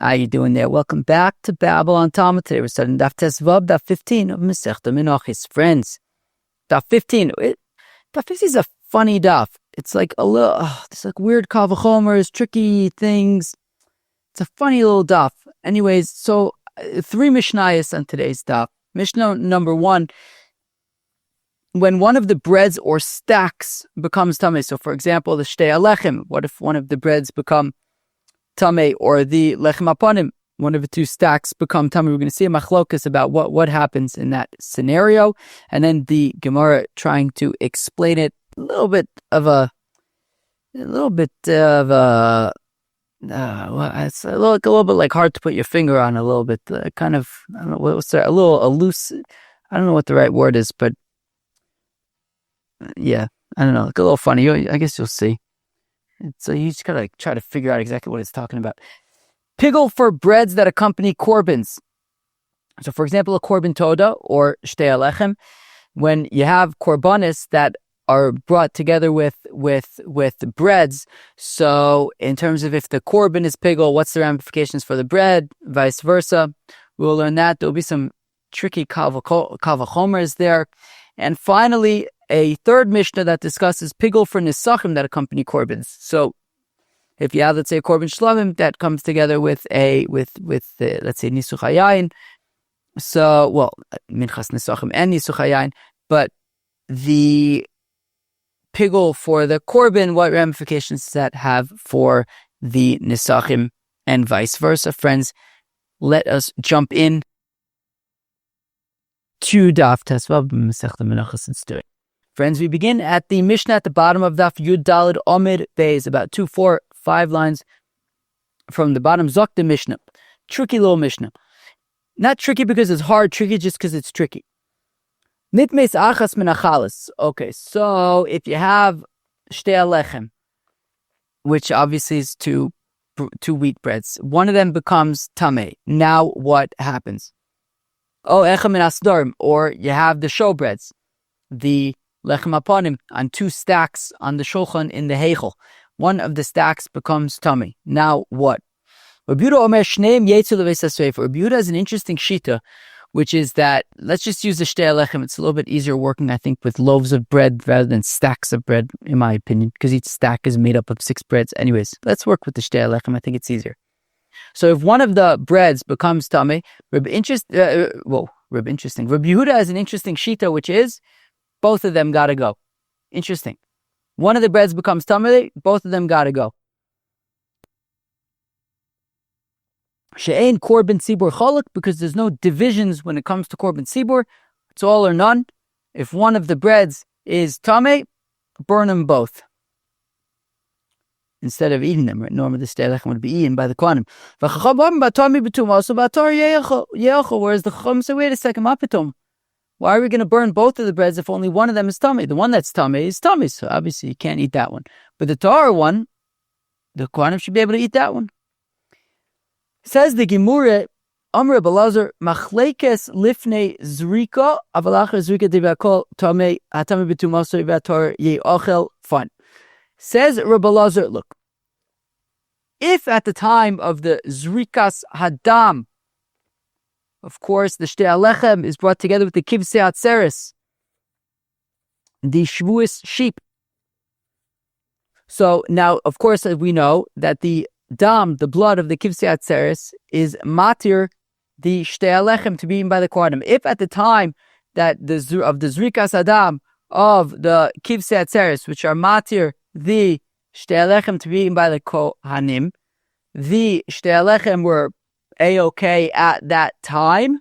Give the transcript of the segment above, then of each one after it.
How you doing there? Welcome back to Babble on Talmud. Today we're studying Daf Tesvav, Daf 15 of Masechta Menachos. Friends, Daf 15. Daf 15 is a funny daf. It's like a little, it's like weird kavachomers, tricky things. It's a funny little daf. Anyways, so 3 Mishnayos on today's daf. Mishnah number 1, when one of the breads or stacks becomes tamei. So for example, the shtei alechem, what if one of the breads become tamei, or the lechem aponim, one of the 2 stacks become tamei? We're going to see a machlokas about what happens in that scenario, and then the Gemara trying to explain it a little bit of a it's a little bit like hard to put your finger on, a little bit kind of, I don't know what's there, a loose, I don't know what the right word is, but yeah, I don't know, like a little funny. I guess you'll see. So you just gotta try to figure out exactly what it's talking about. Pigul for breads that accompany korbins. So for example, a korban toda or shtei alechem, when you have korbanis that are brought together with breads. So in terms of if the korban is pigul, what's the ramifications for the bread? Vice versa. We'll learn that. There'll be some tricky kavachomers there. And finally, a third Mishnah that discusses pigul for nisachim that accompany korbins. So if you have, let's say, a korban shlamim that comes together with let's say nisachim, so, well, minchas nisachim and nisachim, but the pigul for the korban, what ramifications does that have for the nisachim and vice versa? Friends, let us jump in to Daf Tesvav Masechta Menachos. Let's do it. Friends, we begin at the Mishnah at the bottom of Daf Yud Daled Omid Beis, about 2, 4, 5 lines from the bottom. Zok the Mishnah. Tricky little Mishnah. Not tricky because it's hard, tricky just because it's tricky. Nitmes achas menachalis. Okay, so if you have shtei alechem, which obviously is two wheat breads, one of them becomes tamei. Now what happens? Oh, echem and asdarim, or you have the showbreads, the lechem aponim, on 2 stacks on the shulchan in the heichel. One of the stacks becomes tamei. Now what? Rabbi Yehuda has an interesting shita, which is that, let's just use the shtei alechem. It's a little bit easier working, I think, with loaves of bread rather than stacks of bread, in my opinion, because each stack is made up of 6 breads. Anyways, let's work with the shtei alechem. I think it's easier. So if one of the breads becomes tamei, Rabbi Yehuda has an interesting shita, which is both of them gotta go. Interesting. One of the breads becomes tamei, both of them gotta go. She'ein korban tzibur cholak, because there's no divisions when it comes to korban tzibur. It's all or none. If one of the breads is tamei, burn them both instead of eating them. Right? Normally the shtei alechem would be eaten by the kohanim. Whereas the chacham say, wait a second, mapitum. Why are we going to burn both of the breads if only one of them is tamei? The one that's tamei is tamei, so obviously you can't eat that one. But the tahor one, the kohanim should be able to eat that one. Says the Gemara, Amr Balazar, Machlekes Lifnei Zrika, Avalachar Zrika Devakol Tamei Hatame Bitumaso Vator Ye Ochel. Fine. Says Rabbi Lazar, look, if at the time of the Zrikas Hadam, of course, the Shtei Alechem is brought together with the Kivsei Atzeres, the Shvuis sheep. So now, of course, we know that the dam, the blood of the Kivsei Atzeres, is matir the Shtei Alechem to be eaten by the kohanim. If at the time that of the Zrikas Adam of the Kivsei Atzeres, which are matir the Shtei Alechem to be eaten by the kohanim, the Shtei Alechem were A-OK at that time.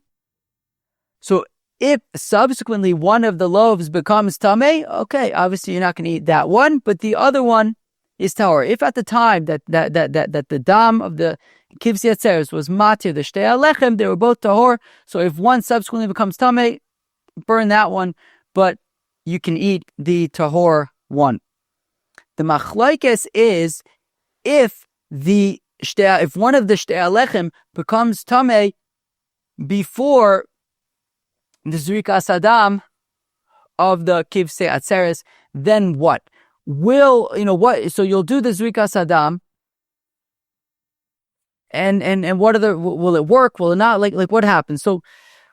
So if subsequently one of the loaves becomes tamei, okay, obviously you're not going to eat that one, but the other one is tahor. If at the time that the dam of the Kivsei Atzeres was matir the shtei alechem, they were both tahor. So if one subsequently becomes tamei, burn that one, but you can eat the tahor one. The machlokes is if one of the shtei alechem becomes tamei before the zrikas adam of the Kivsei Atzeres, then what? So you'll do the zrikas adam And what are will it work? Will it not? Like what happens? So,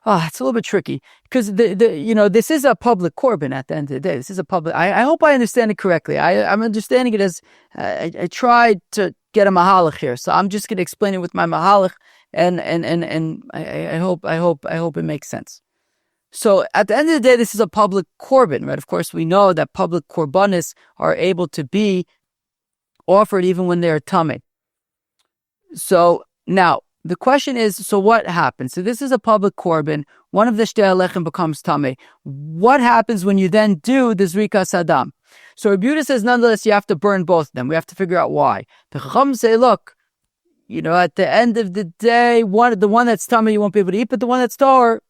it's a little bit tricky because this is a public korban at the end of the day. This is a public. I hope I understand it correctly. I'm understanding it as I tried to get a mahalach here, so I'm just going to explain it with my mahalach, and I hope it makes sense. So at the end of the day, this is a public korban, right? Of course, we know that public korbanis are able to be offered even when they're tamei. So now the question is, so what happens? So this is a public korban. One of the shtei alechem becomes tamei. What happens when you then do the zrikas adam? So Rabbi Yehuda says, nonetheless, you have to burn both of them. We have to figure out why. The Chacham say, look, at the end of the day, the one that's tamei you won't be able to eat, but the one that's tahor,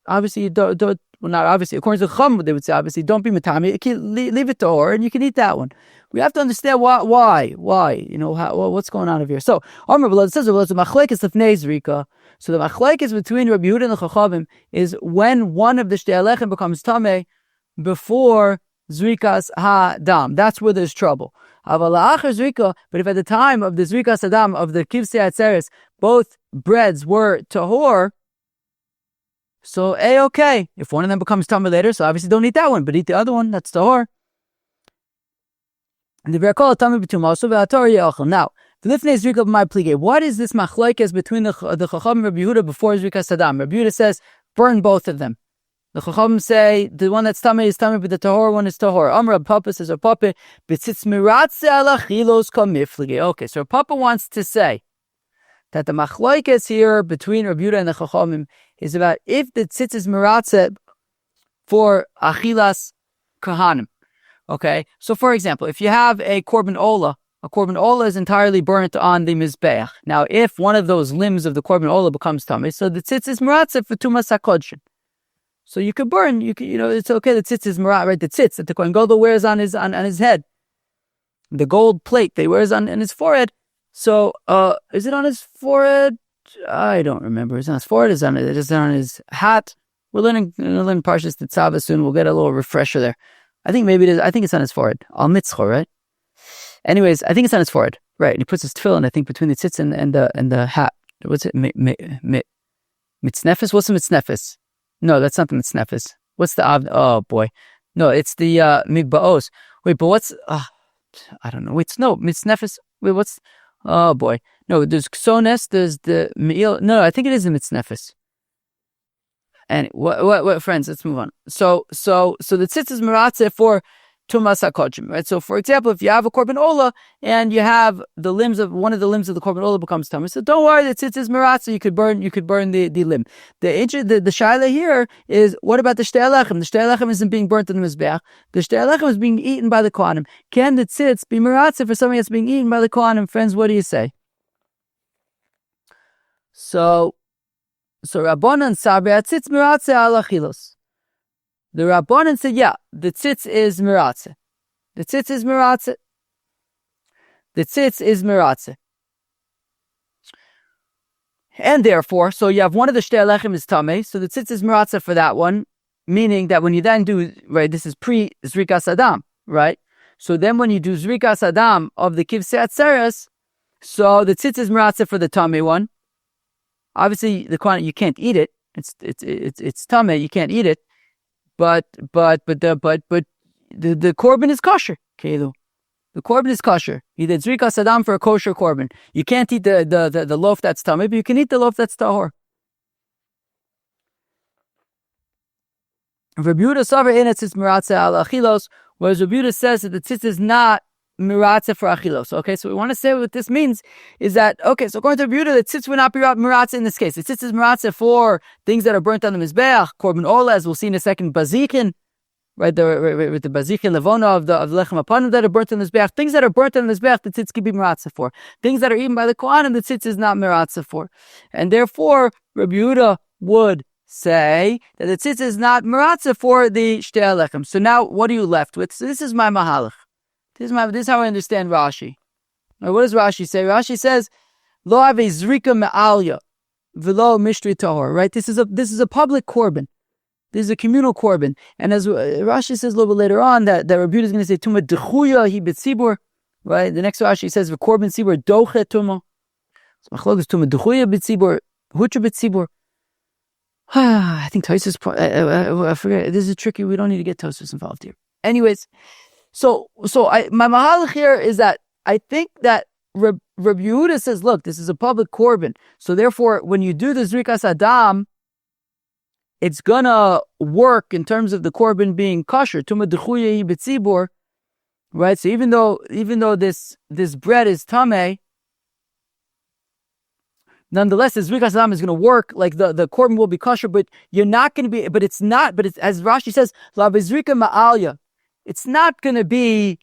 obviously you don't. Well, not obviously. According to the Chacham, they would say, obviously, don't be matami. You can leave it tahor, and you can eat that one. We have to understand why. What's going on over here? So, it says, it's a machlekes lefnei zrika. So the machlekes between Rabbi Yehuda and the Chachamim is when one of the shtei alechem becomes tamei before zrikas ha-dam. That's where there's trouble. But if at the time of the zrikas ha-dam, of the kivsei atzeres, both breads were tahor, so okay. If one of them becomes tamei later, so obviously don't eat that one, but eat the other one, that's tahor. Now, what is this machlokes between the Chacham and Rabbi Yehuda before zrikas hadam? Rabbi Yehuda says, burn both of them. The Chacham say, the one that's tamei is tamei, but the tahor one is tahor. Amr Papa says, Papa, b'tzitz miratze ala chilos kamiflige. Okay, so Papa wants to say that the machlokes here between Rabbi Yehuda and the Chachamim is about if the tzitz is miratze for achilas kahanim. Okay, so for example, if you have a korban ola is entirely burnt on the mizbeach. Now, if one of those limbs of the korban ola becomes tamei, so the tzitz is miratze for tumas hakodshin. So you could burn. It's okay. The tzitz is miratze, right? The tzitz that the kohen gadol wears on his head, the gold plate that he wears on his forehead. So, is it on his forehead? I don't remember. Is it on his forehead? Is it on his hat? We're learning Parshas Tetzaveh soon. We'll get a little refresher there. I think maybe it is. I think it's on his forehead. Al mitzcho, right? Anyways, I think it's on his forehead, right? And he puts his tefillin, I think, between the tzitz and the hat. What's it? Mitznefes? What's the mitznefes? No, that's not the mitznefes. What's the av? Oh boy, no, it's the migbaos. Wait, but what's? I don't know. Wait, no, mitznefes. Wait, what's? Oh boy, no. There's ksones. There's the me'il. No, I think it is the mitznefes. And what, friends? Let's move on. So the tzitz is miratze for tumas hakodim, right? So, for example, if you have a korban ola and you have one of the limbs of the korban ola becomes tamei, so don't worry, the tzitz is miratze. You could burn the limb. The shaila here is, what about the shtei alechem? The shtei alechem isn't being burnt in the mizbeach. The shtei alechem is being eaten by the kohanim. Can the tzitz be miratze for something that's being eaten by the kohanim? Friends, what do you say? So Rabbanan sabe tzitz miratze ala chilos. The Rabbanan said, yeah, the tzitz is miratze. The tzitz is miratze. The tzitz is miratze. And therefore, so you have one of the shtei alechem is tamei, so the tzitz is miratze for that one, meaning that when you then do, right, this is pre-zrikas adam, right? So then when you do zrikas adam of the kivsei atzeres, so the tzitz is miratze for the tamei one. Obviously, the quantity you can't eat it. It's tamei. You can't eat it, but the korban is kosher. Keilu, the korban is kosher. You did zrikas adam for a kosher korban. You can't eat the loaf that's tamei, but you can eat the loaf that's tahor. Rabbi Yehuda savar in tzitz miratze al achilos, whereas Rabbi Yehuda says that the tzitz is not miratze for achilos. Okay, so we want to say what this means is that, okay, so according to Rabbi Yehuda, the tzitz would not be miratze in this case. The tzitz is miratze for things that are burnt on the mizbeach, korban ola, as we'll see in a second, bazichin, right, with the bazichin levona of the lechem apanim that are burnt on the mizbeach. Things that are burnt on the mizbeach, the tzitz can be miratze for. Things that are eaten by the kohanim, the tzitz is not miratze for. And therefore, Rabbi Yehuda would say that the tzitz is not miratze for the shtei alechem. So now, what are you left with? So this is my mahalach. This is how I understand Rashi. Now, what does Rashi say? Rashi says, "Lo ave zrika me'alya, v'lo mishtri tahor." Right? This is a public korban. This is a communal korban. And as Rashi says a little bit later on, that Rabbi Yehuda is going to say, "Tuma dechuya hi betzibur." Right? The next Rashi says, "V'korban tzibur doche tuma." Machlokes tuma dechuya b'tzibur, hutra b'tzibur. I think Tosfos. I forget. This is tricky. We don't need to get Tosfos involved here. Anyways, so my mahalach here is that I think that Rabbi Yehuda says, look, this is a public korban, so therefore, when you do the zrikas adam, it's gonna work in terms of the korban being kosher. Tuma dechuya b'tzibur, right? So even though this bread is tamei, nonetheless, the zrikas adam is going to work. Like the korban will be kosher, but you're not going to be. But it's not. But it's, as Rashi says, la bezrika ma'alya. It's not going to be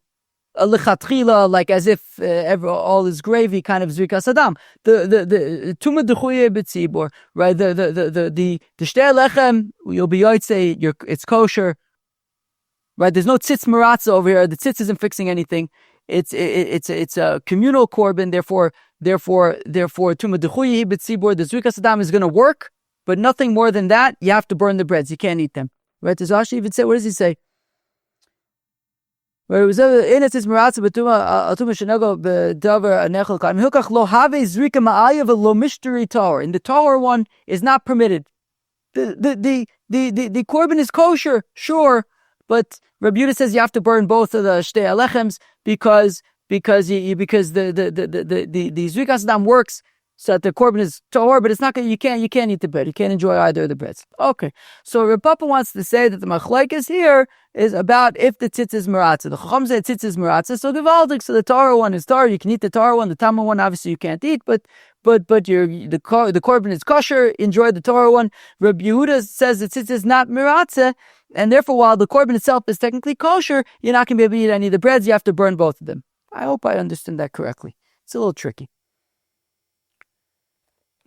a lechatchila, like as if all is gravy kind of zrikas adam. The tuma dechuye b'tzibur, right? The shtei lechem, you'll be yotzei, it's kosher, right? There's no tzitz maratza over here. The tzitz isn't fixing anything. It's a communal korban. Therefore tuma dechuye b'tzibur, the zrikas adam is going to work, but nothing more than that. You have to burn the breads. You can't eat them, right? Does Rashi even say? What does he say? Where it was in its maratza betuma shenego bedavar anechel kan hilkach lo have zrika ma'ayav lo mishteri tahor. And the tahor one is not permitted. The korban is kosher, sure, but Rabbi Yehuda says you have to burn both of the shtei alechems because the zrikas adam works so that the korban is tahor, but it's not. You can't eat the bread. You can't enjoy either of the breads. Okay, so Reb Papa wants to say that the machlekes here is about if the tzitz is maratza. The chacham said tzitz is maratza, so givaldik. So the tahor one is tahor. You can eat the tahor one. The tamei one obviously you can't eat, but the korban is kosher. Enjoy the tahor one. Reb Yehuda says the tzitz is not maratza, and therefore while the korban itself is technically kosher, you're not going to be able to eat any of the breads. You have to burn both of them. I hope I understand that correctly. It's a little tricky.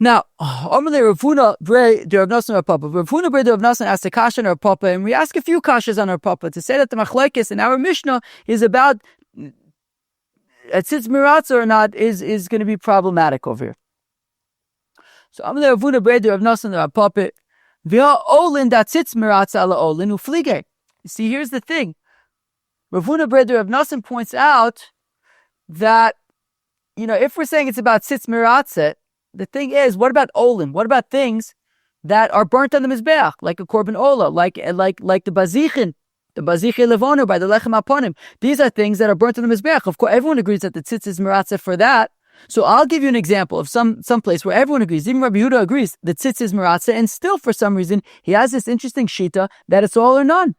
Now, Ravuna Bre de Rav Nosson Rav Papa. Ravuna Bre de Rav Nosson asked a kasha on Rav Papa, and we ask a few kashas on Rav Papa to say that the machlekes in our Mishnah is about tzitz miratza or not is going to be problematic over here. So Ravuna Bre de Rav Nosson Rav Papa. V'ha olin that tzitz miratza ala olin uflige. You see, here's the thing. Ravuna Bre de Rav Nosson points out that, if we're saying it's about tzitz miratza, the thing is, what about olim? What about things that are burnt on the mizbeach, like a korban ola, like the bazichin levonu by the lechem aponim? These are things that are burnt on the mizbeach. Of course, everyone agrees that the tzitz is meratzeh for that. So I'll give you an example of some place where everyone agrees. Even Rabbi Yehuda agrees that tzitz is meratzeh, and still for some reason he has this interesting shita that it's all or none.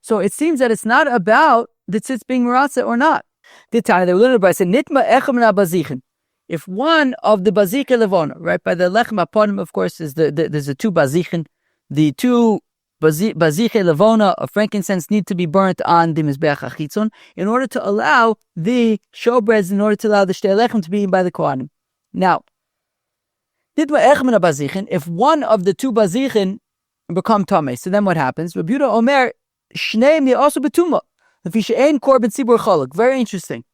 So it seems that it's not about the tzitz being meratzeh or not. The Tanya they were learning by saying nitma echem na bazichin. If one of the bazikh levona, right, by the lechem aponim, of course, there's the two bazichin, the two bazikh levona of frankincense need to be burnt on the mizbeach achitzon in order to allow the showbreads, in order to allow the shtei lechem to be eaten by the kohanim. Now, if one of the two bazichin become tamei, so then what happens? Rabbi Yehuda Omer shneim also betuma. Korbin tzibur chaluk. Very interesting.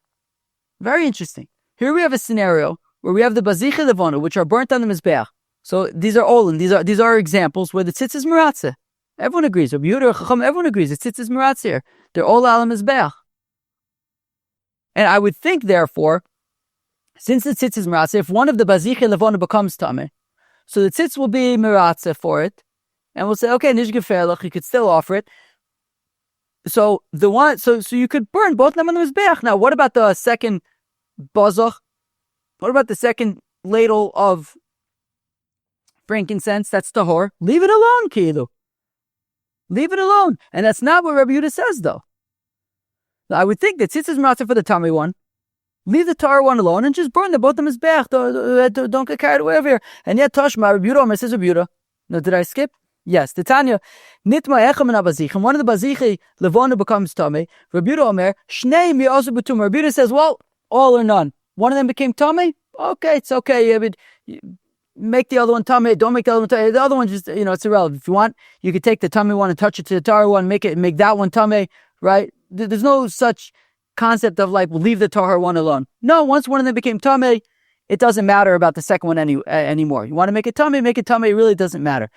Very interesting. Here we have a scenario where we have the bazikh levona, which are burnt on the mizbeach. So these are olin. These are examples where the tzitz is meratzeh. Everyone agrees. Rabbi Yehuda, Chacham, everyone agrees. The tzitz is meratzeh here. They're all al mizbeach. And I would think, therefore, since the tzitz is meratzeh, if one of the bazikh levona becomes tamei, so the tzitz will be meratzeh for it, and we'll say, okay, nish geferlach, you could still offer it. So you could burn both of them on the mizbeach. Now, what about the second bazach? What about the second ladle of frankincense? That's tahor. Leave it alone, kilu. Leave it alone. And that's not what Rabbi Yehuda says, though. I would think that tzitz is meratzeh for the tamei one. Leave the tahor one alone and just burn them both of them mizbeach. Don't get carried away over here. And yet, Tashma, Rabbi Yehuda, says Rabbi Yehuda. No, did I skip? Yes, the Tanya, nitma echem and abazich, and one of the bazich levona becomes tamei. Rabbi Yehuda Omer shnei mi also betum. Rabbi Yehuda says, well, all or none. One of them became tamei. Okay, it's okay. Make the other one tamei. Don't make the other one tamei. The other one just, it's irrelevant. If you want, you could take the tamei one and touch it to the tahor one, make that one tamei, right? There's no such concept of like, leave the tahor one alone. No, once one of them became tamei, it doesn't matter about the second one anymore. You want to make it tamei, it really doesn't matter.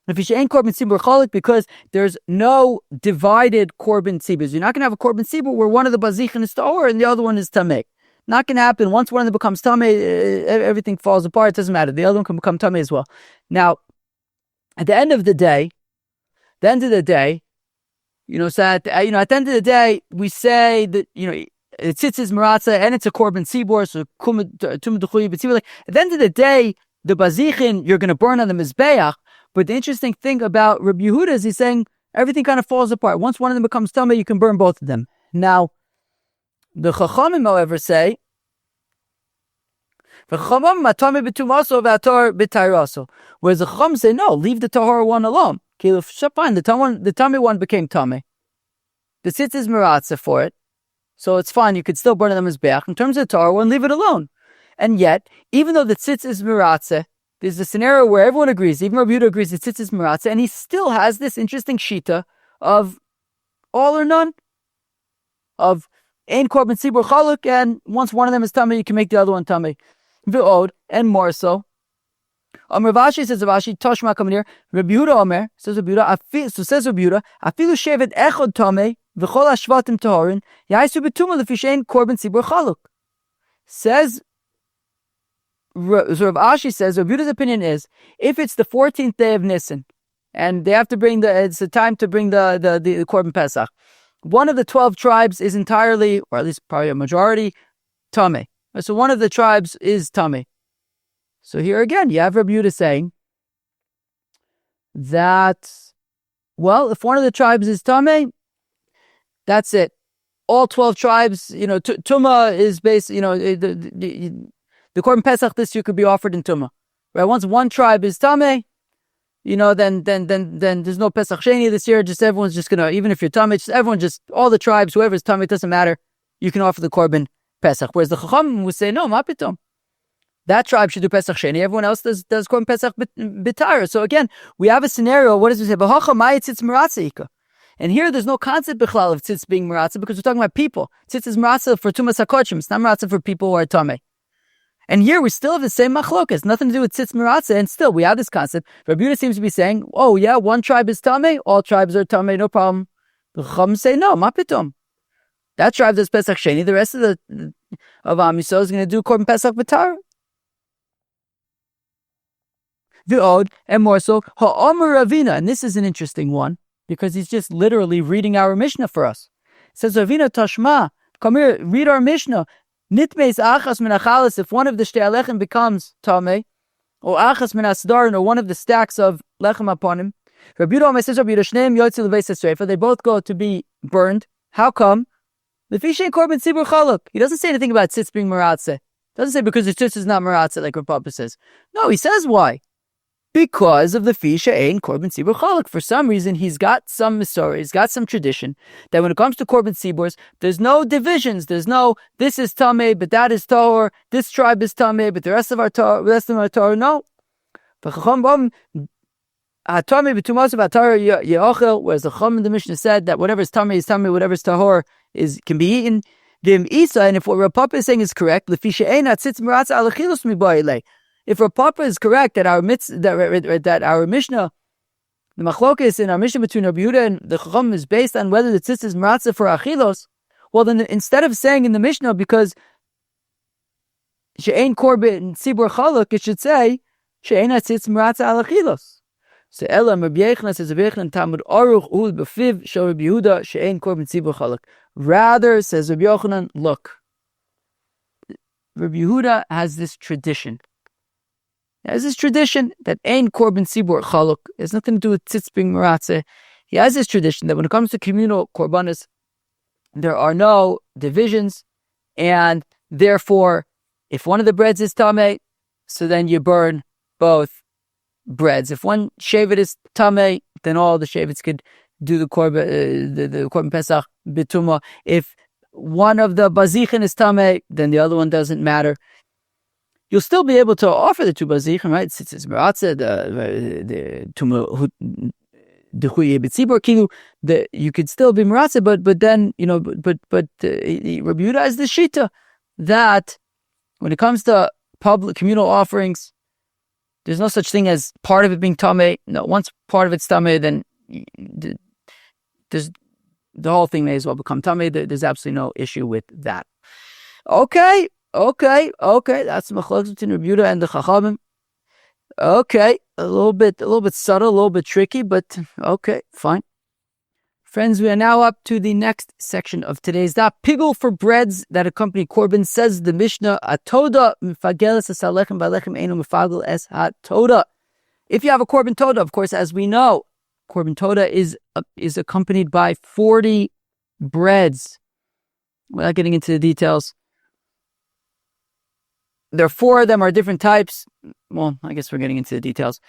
If you ain't korbin tzibur chalik, because there's no divided korbin tzibur. You're not going to have a korbin tzibur where one of the bazichin is tahor and the other one is tamei. Not going to happen. Once one of them becomes tamei, everything falls apart. It doesn't matter. The other one can become tamei as well. Now, at the end of the day, so at the end of the day, we say that, it's tzitzis maratza and it's a korban tzibor, so at the end of the day, the bazichin, you're going to burn on the mizbeach. But the interesting thing about Rabbi Yehuda is he's saying everything kind of falls apart. Once one of them becomes tamei, you can burn both of them. Now, the chachamim, however, say, whereas the chacham say, no, leave the tahor one alone. Fine, the tamei one became tamei. The tzitz is maratza for it, so it's fine. You could still burn them as beach. In terms of the tahor one, leave it alone. And yet, even though the tzitz is maratza, there's a scenario where everyone agrees, even Rabbi Yehuda agrees the tzitz is maratza, and he still has this interesting shita of all or none, of ein korban tzibur chaluk, and once one of them is tamei, you can make the other one tamei. V'od, and more so. Rav Ashi says, Rav Ashi, Toshma coming here. Rabbi Yehuda Omer, says Rabbi Yehuda, afilu shevet echod tamei, v'chol hashvatim tahorin, yaisu b'tumah lefi she'ein korban tzibur chaluk. Says, so Rav Ashi says, Rabbi Yehuda's opinion is, if it's the 14th day of Nisan, and they have to bring it's the time to bring the korban Pesach, one of the 12 tribes is entirely, or at least probably a majority, tamei. So one of the tribes is tamei. So here again, you have Rabbi Yehuda saying that, well, if one of the tribes is tamei, that's it. All 12 tribes, Tumah is based, the korban Pesach this year could be offered in Tumah. Right? Once one tribe is tamei, then there's no Pesach Sheni this year. Just everyone's just gonna, even if you're tamei, all the tribes, whoever's tamei, it doesn't matter. You can offer the korban Pesach. Whereas the Chacham would say, no, ma pitom. That tribe should do Pesach Sheni. Everyone else does korban Pesach b'tara. So again, we have a scenario. What does it say? B'hacha ma'ay tzitz maratza. And here, there's no concept b'chlal of tzitz being maratza because we're talking about people. Tzitz is maratza for tumas hakochim. It's not maratza for people who are tamei. And here we still have the same machlokas, nothing to do with tzitz maratza, and still we have this concept. Rabbi Yehuda seems to be saying, oh yeah, one tribe is tamei, all tribes are tamei, no problem. The Chacham say, no, ma pitom. That tribe does Pesach Sheni, the rest of Am Yisrael is going to do korban Pesach b'tara. V'od, and more so, ha'omer Ravina, and this is an interesting one, because he's just literally reading our Mishnah for us. It says, Ravina Tashma, come here, read our Mishnah. Nitmeis achas min achalis, if one of the shtei alechem becomes tamei, or achas min asdarin, or one of the stacks of lechem upon him. Rabbi Yehuda says, Rabbi Yehuda shneim yotzi leveis esreifa, they both go to be burned. How come? Lefi she'ein korban tzibur chaluk. He doesn't say anything about tzitz being maratze. Doesn't say because the tzitz is not maratze, like Rav Papa says. No, he says why. Because of the fi she'ein korban tzibur chaluk. For some reason, he's got some misora, he's got some tradition that when it comes to korban tziburs, there's no divisions. There's no this is tamei, but that is tahor. This tribe is tamei, but the rest of our tahor, no. Tamei b'tumas v'atar ye'ochel. Whereas the Chum in the Mishnah said that whatever is tamei, whatever is tahor can be eaten. V'im isa, and if what Rav Papa is saying is correct, lefi she'ein atzitz maratza alachilus mibayilei. If Rav Papa is correct that our Mishnah, the machlokes in our Mishnah between Rabbi Yehuda and the Chacham is based on whether the tzitz is maratza for achilos, well then instead of saying in the Mishnah because she'ein korban tzibur chaluk, it should say she'ein tzitz maratza al achilos. So Elam Rabbi Yechon says Rabbi Yechon Talmud Aruch Ul B'Fiv Shel Rabbi Yehuda she'ein korban tzibur chaluk. Rather, says Rabbi Yochanan, look, Rabbi Yehuda has this tradition. There's this tradition that ein korban tzibur chaluk. It has nothing to do with tzitz being maratze. He has this tradition that when it comes to communal korbanos, there are no divisions, and therefore, if one of the breads is tamei, so then you burn both breads. If one shevet is tamei, then all the shevets could do the korban pesach b'tumah. If one of the bazichin is tamei, then the other one doesn't matter. You'll still be able to offer the two bazichin, right? Since it's maratze, the tumah dechuye b'tzibur kilu, you could still be maratze, but then Rabbi Yehuda has the shita that when it comes to public communal offerings, there's no such thing as part of it being tamei. No, once part of it's tamei, then the whole thing may as well become tamei. There's absolutely no issue with that. Okay, Okay, that's machlokes between Rabbi Yehuda and the Chachamim. Okay, a little bit subtle, a little bit tricky, but okay, fine. Friends, we are now up to the next section of today's daf. Pigul for breads that accompany korbins, says the Mishnah. Atoda mifageles es halechem v'alechem einu mifagel es hatoda. If you have a korban toda, of course, as we know, korban toda is accompanied by 40 breads. Without getting into the details, there are 4 of them, are different types. Well, I guess we're getting into the details.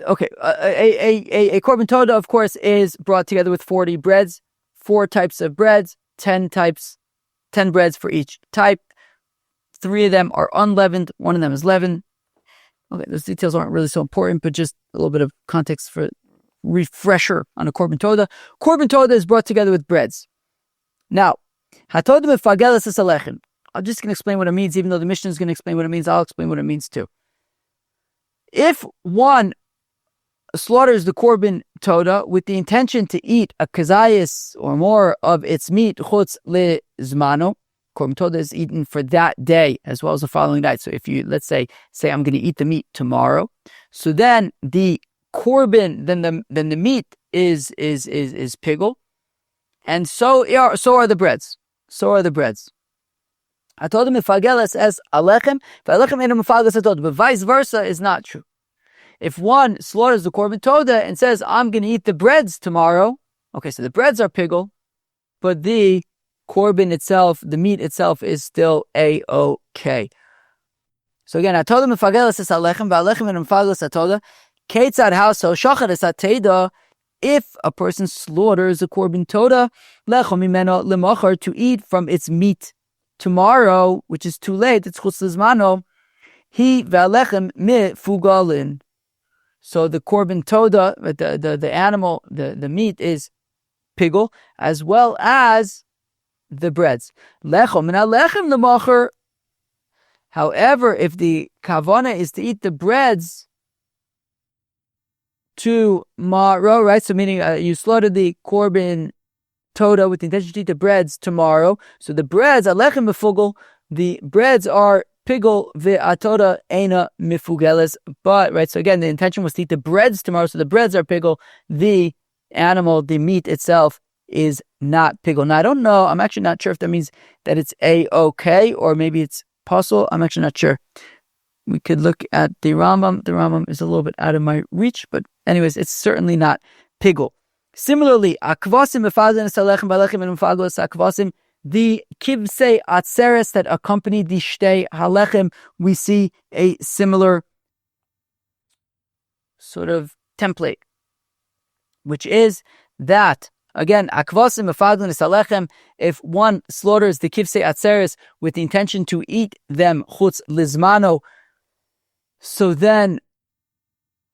Okay, a korban toda, of course, is brought together with 40 breads, 4 types of breads, 10 breads for each type. 3 of them are unleavened, 1 of them is leavened. Okay, those details aren't really so important, but just a little bit of context for refresher on a korban toda. Korban toda is brought together with breads. Now, hatoda mefageles es halechem. I'm just going to explain what it means, even though the Mishnah is going to explain what it means. I'll explain what it means too. If one slaughters the korban toda with the intention to eat a kazayis or more of its meat, chutz lezmano, korban toda is eaten for that day as well as the following night. So if you, let's say I'm going to eat the meat tomorrow, so then the korban, then the meat is pigul, and so are the breads. I told him mifageles es alechem, v'alechem enu mifageles atoda. But vice versa is not true. If one slaughters the korban toda and says, I'm going to eat the breads tomorrow, okay, so the breads are pigul, but the korban itself, the meat itself, is still a-okay. So again, I told him mifageles es alechem, v'alechem enu mifageles atoda. Ketzad household shachar es ateda. If a person slaughters a korban toda, lecho mimeno lemachar, to eat from its meat tomorrow, which is too late, it's chutz lizmano, he ve'alechem mifugalin. So the korban toda, the animal, the meat is pigul, as well as the breads. Lecho min halechem lemachar. However, if the kavana is to eat the breads tomorrow, right? So meaning you slaughtered the korban toda with the intention to eat the breads tomorrow. So the breads, alechem mifugel, the breads are pigul, ve'atoda eina mifugeles. But, right, so again, the intention was to eat the breads tomorrow, so the breads are pigul. The animal, the meat itself, is not pigul. Now, I don't know, I'm actually not sure if that means that it's a-okay, or maybe it's puzzle. I'm actually not sure. We could look at the Rambam. The Rambam is a little bit out of my reach, but anyways, it's certainly not pigul. Similarly, akvasim mefazen salechem balechem and mefagos akvasim, the kivsei atzeres that accompany the shtei halechem, we see a similar sort of template, which is that, again, akvasim mefazen salechem, if one slaughters the kivsei atzeres with the intention to eat them chutz lizmano, so then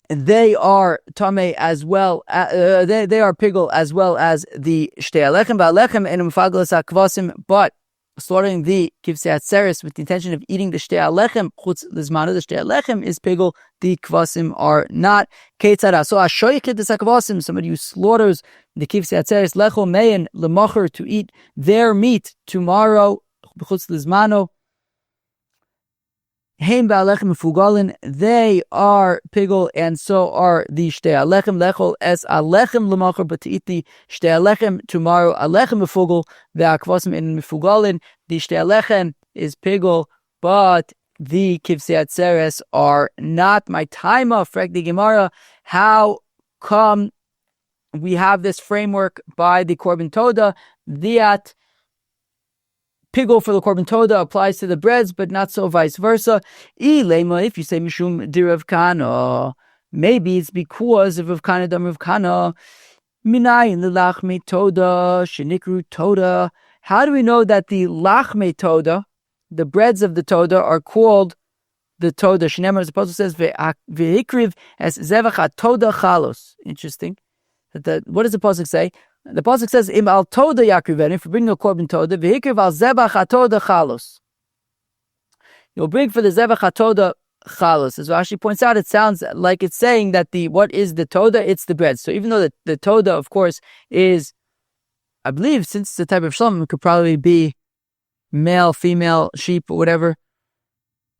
they are tamei as well. They are pigul as well as the shtei halechem ba'alechem and mefagles akvasim. But slaughtering the kivsei atzeres with the intention of eating the shtei halechem chutz lizmano, the shtei halechem is pigul. The kvasim are not. Keitzara. So ashoyichet des akvasim, somebody who slaughters the kivsei atzeres lecho meyin lemacher, to eat their meat tomorrow chutz lizmano. Heim ba'alechem mefugalin, they are pigul, and so are the shtei halechem. Lechol es alechem lemacher, but to eat the shtei halechem tomorrow, alechem mefugul, ve'akvasim in mefugalin. The shtei halechem is pigul, but the kivsei atzeres are not. My taima, frek the Gemara, how come we have this framework by the korban toda? Diat pigul for the korban toda applies to the breads, but not so vice versa. If you say mishum di Rav Kana, maybe it's because of Rav Kana dam Rav Kana. Minayin lachme toda shenikru toda. How do we know that the lachme toda, the breads of the toda, are called the toda? Shneimar, as the apostle says, ve'ikriv es zevach toda chalos. Interesting. What does the pasuk say? The pasuk says, "Im al toda yakriven." If you bring a korban toda, v'hikriv al zebach hatoda chalos. You'll bring for the zebach hatoda chalos. As Rashi points out, it sounds like it's saying that what is the toda? It's the bread. So even though the toda, of course, is, I believe, since it's a type of shalom, it could probably be male, female, sheep, or whatever.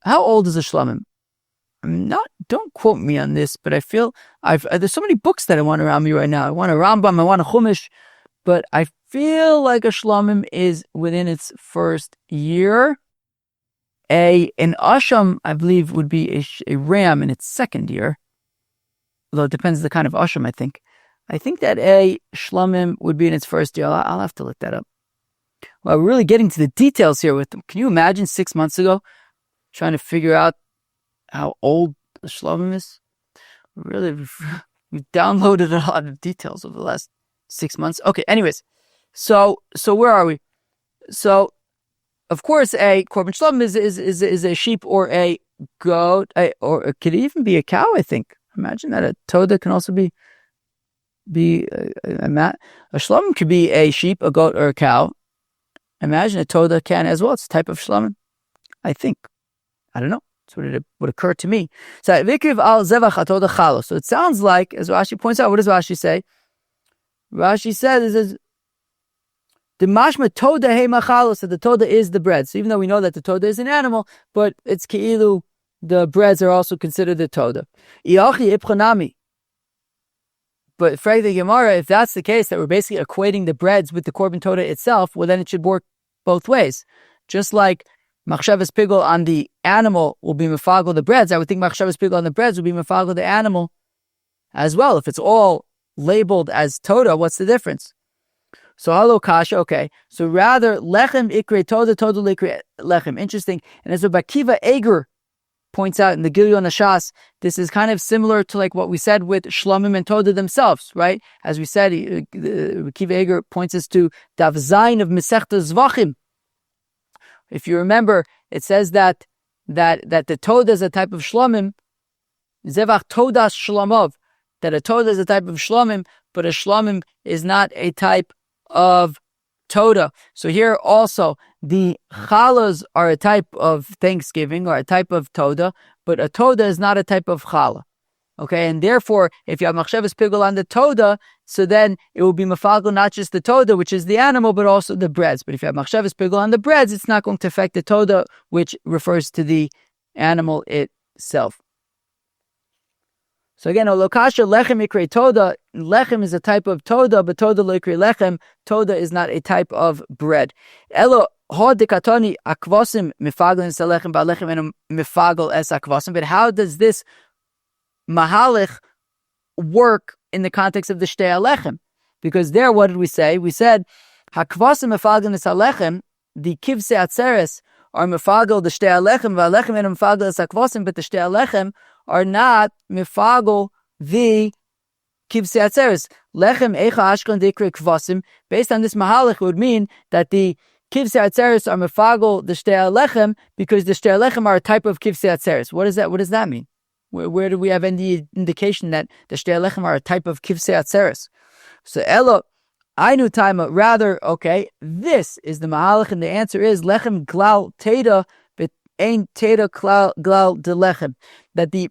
How old is a shlamim? Don't quote me on this, but I feel there's so many books that I want around me right now. I want a Rambam, I want a Chumash, but I feel like a shlamim is within its first year. An asham, I believe, would be a ram in its second year. Although it depends on the kind of asham, I think. I think that a shlamim would be in its first year. I'll have to look that up. Well, we're really getting to the details here with them. Can you imagine 6 months ago trying to figure out how old the shlamim is? Really, we've downloaded a lot of details over the last 6 months. Okay, anyways. So where are we? So, of course, a korban shlamim is a sheep or a goat, or it could even be a cow, I think. Imagine that a toda can also be a shlamim could be a sheep, a goat, or a cow. Imagine a toda can as well. It's a type of shlamim, I think. I don't know. That's what it would occur to me. So it sounds like, as Rashi points out, what does Rashi say? Rashi says, the mashma toda he machalos, that the toda is the bread. So even though we know that the toda is an animal, but it's keilu, the breads are also considered the toda. But frankly, Gemara, if that's the case, that we're basically equating the breads with the korban toda itself, well, then it should work both ways. Just like machshavas pigul on the animal will be mefagel the breads, I would think machshavas pigul on the breads will be mefagel the animal as well. If it's all labeled as toda, what's the difference? So halo kasha, okay. So rather lechem ikre toda likre lechem. Interesting. And as Bakiva Eger points out in the Gilyon Hashas, this is kind of similar to like what we said with shlamim and toda themselves, right? As we said, Bakiva Eger points us to Daf Zayin of Masechta Zvachim. If you remember, it says that the toda is a type of shlamim, zevach todas shlamov, that a toda is a type of shlamim, but a shlamim is not a type of toda. So here also, the chalas are a type of thanksgiving or a type of toda, but a toda is not a type of chala. Okay, and therefore, if you have machshavas pigul on the toda, so then it will be mafagel not just the toda, which is the animal, but also the breads. But if you have machshavas pigul on the breads, it's not going to affect the toda, which refers to the animal itself. So again, olokasha lechem ikre toda. Lechem is a type of toda, but toda lo ikre lechem. Toda is not a type of bread. Elo hod dekatoni akvosim mifagel es lechem ba lechem eno mifagel es akvosim. But how does this mahalich work in the context of the shtei alechem? Because there, what did we say? We said hakvosim mifagel es alechem. The kivsei atzeres are mifagel the shtei alechem va lechem eno mifagel es akvosim. But the shtei alechem are not mifagel the kivsei atzeres. Lechem eicha ashkon dikre kvasim. Based on this mahalach, would mean that the kivsei atzeres are mifagel the shtei alechem because the shtei alechem are a type of kivsei atzeres. What does that mean? Where do we have any indication that the shtei alechem are a type of kivsei atzeres? So elo ainu taima. Rather, okay, this is the mahalach, and the answer is lechem glal teda but ein teda glal de lechem. That the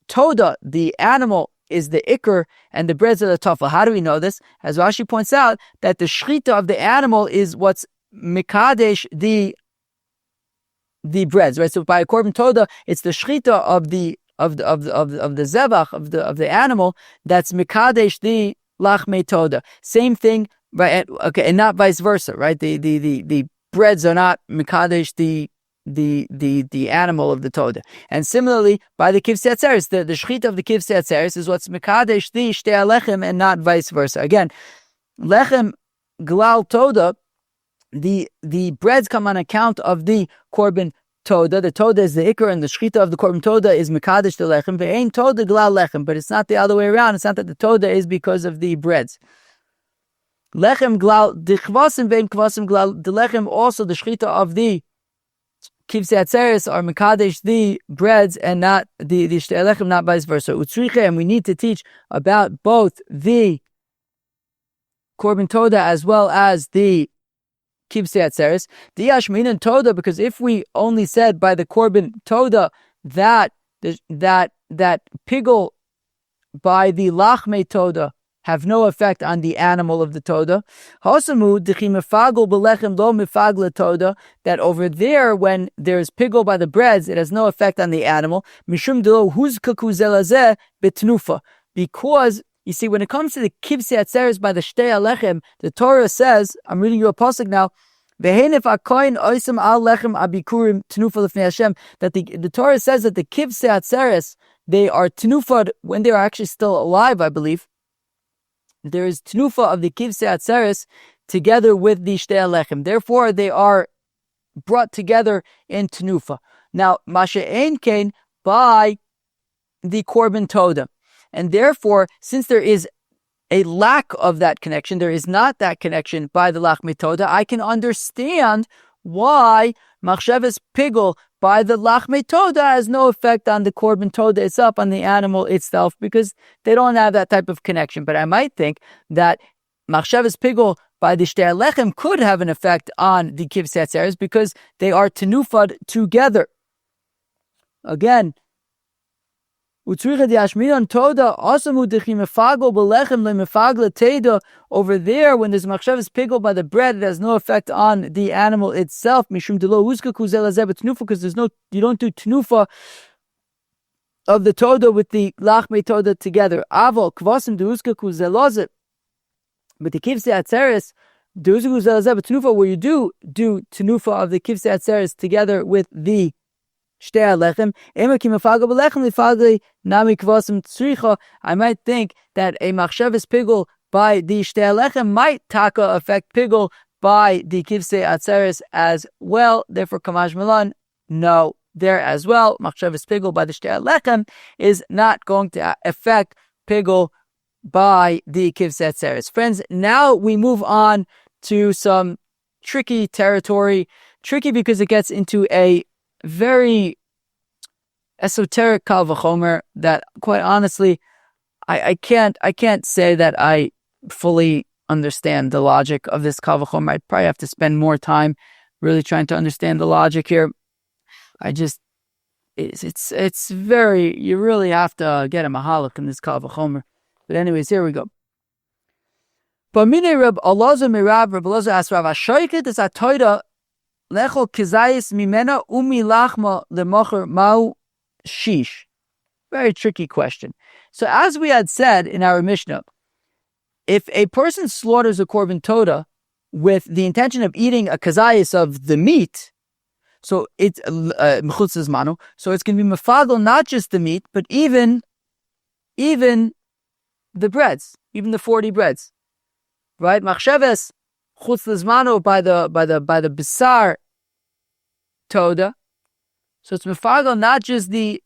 toda, the animal, is the ikr and the breads are the tafel. How do we know this? As Rashi points out, that the shrita of the animal is what's mikadesh the breads, right? So by a korban toda, it's the shrita of the zevach of the animal that's mikadesh the lachmei toda. Same thing, right? Okay, and not vice versa, right? The breads are not mikadesh the animal of the toda. And similarly, by the kivsei atzeres, the shechita of the kivsei atzeres is what's mekadesh the shtei alechem and not vice versa. Again, lechem glal toda, the breads come on account of the korban toda. The toda is the ikar, and the shechita of the korban toda is mekadesh the lechem. Ve'ein toda glal lechem, but it's not the other way around. It's not that the toda is because of the breads. Lechem glal dichvasim ve'ein kvasim glal the lechem. Also, the shechita of the kivsei atzeres are mekadesh the breads and not the shtei alechem, not vice versa. Utzriche, and we need to teach about both the korban toda as well as the kivsei atzeres. The yashmin toda, because if we only said by the korban toda that pigul by the lachmei toda have no effect on the animal of the toda. Hosamu dechi mefagel belechem lo mefagla toda, that over there, when there's pigul by the breads, it has no effect on the animal. Mishum delo huzkaku zelazeh betnufa. Because, you see, when it comes to the kivsei atzeres by the shtei alechem, the Torah says, I'm reading you a pasuk now, that the Torah says that the kivsei atzeres, they are tenufad when they are actually still alive, I believe. There is tenufa of the kivsei atzeres together with the shtei alechem. Therefore, they are brought together in tenufa. Now, mashe ein kain by the korban toda. And therefore, since there is a lack of that connection, there is not that connection by the lachmei toda, I can understand why machshavas pigul by the lachmei toda has no effect on the korban toda itself, on the animal itself, because they don't have that type of connection. But I might think that machshavas pigul by the shtei alechem could have an effect on the kivsei atzeres because they are tenufad together. Again, over there, when there's machshavas pigul by the bread, it has no effect on the animal itself. Because you don't do tenufa of the toda with the lachmei toda together. But the kivsei atzeres, where you do tenufa of the kivsei atzeres together with the I might think that a machshavas pigul by the shtei alechem might taka affect pigul by the kivsei atzeres as well. Therefore, kamash milan, no, there as well. Machshavas pigul by the shtei alechem is not going to affect pigul by the kivsei atzeres. Friends, now we move on to some tricky territory. Tricky because it gets into a very esoteric kal v'chomer that, quite honestly, I can't say that I fully understand the logic of this kal v'chomer. I'd probably have to spend more time really trying to understand the logic here. It's very, you really have to get a mahaluk in this kal v'chomer. But anyways, here we go. B'minei Reb Elazar Mirab, Reb Elazar asked Rav, Hashoyket is atoida lechol kizayis mimena umi lachma lemocher mau shish. Very tricky question. So as we had said in our Mishnah, if a person slaughters a korban toda with the intention of eating a kazayis of the meat, so it's mechutz zmanu, so it's going to be mefadel not just the meat, but even the breads, even the 40 breads, right? Machsheves chutz zmanu by the bisar toda. So it's mefagel not just the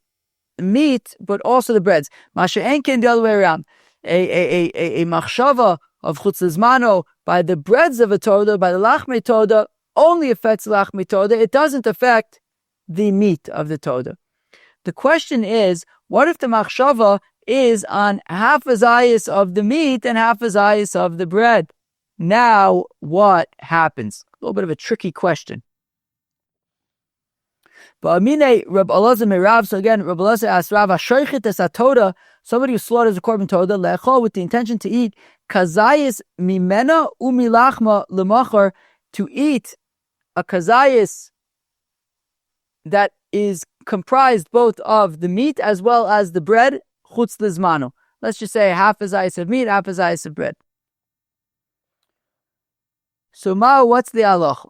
meat, but also the breads. Masha enkin the other way around. A machshava of chutz zmano by the breads of a toda, by the lachmei toda, only affects the lachmei toda. It doesn't affect the meat of the toda. The question is, what if the machshava is on half a zayis of the meat and half a zayis of the bread? Now, what happens? A little bit of a tricky question. But Amine Reb Elazar Merav, so again, Reb Elazar asked Rav, Shoichet es atoda, somebody who slaughters a korban toda, lechol, with the intention to eat, kazayis mimena umilachma lemachar, to eat a kazayis that is comprised both of the meat as well as the bread, chutz lizmano. Let's just say half a zayis of meat, half a zayis of bread. So what's the halach?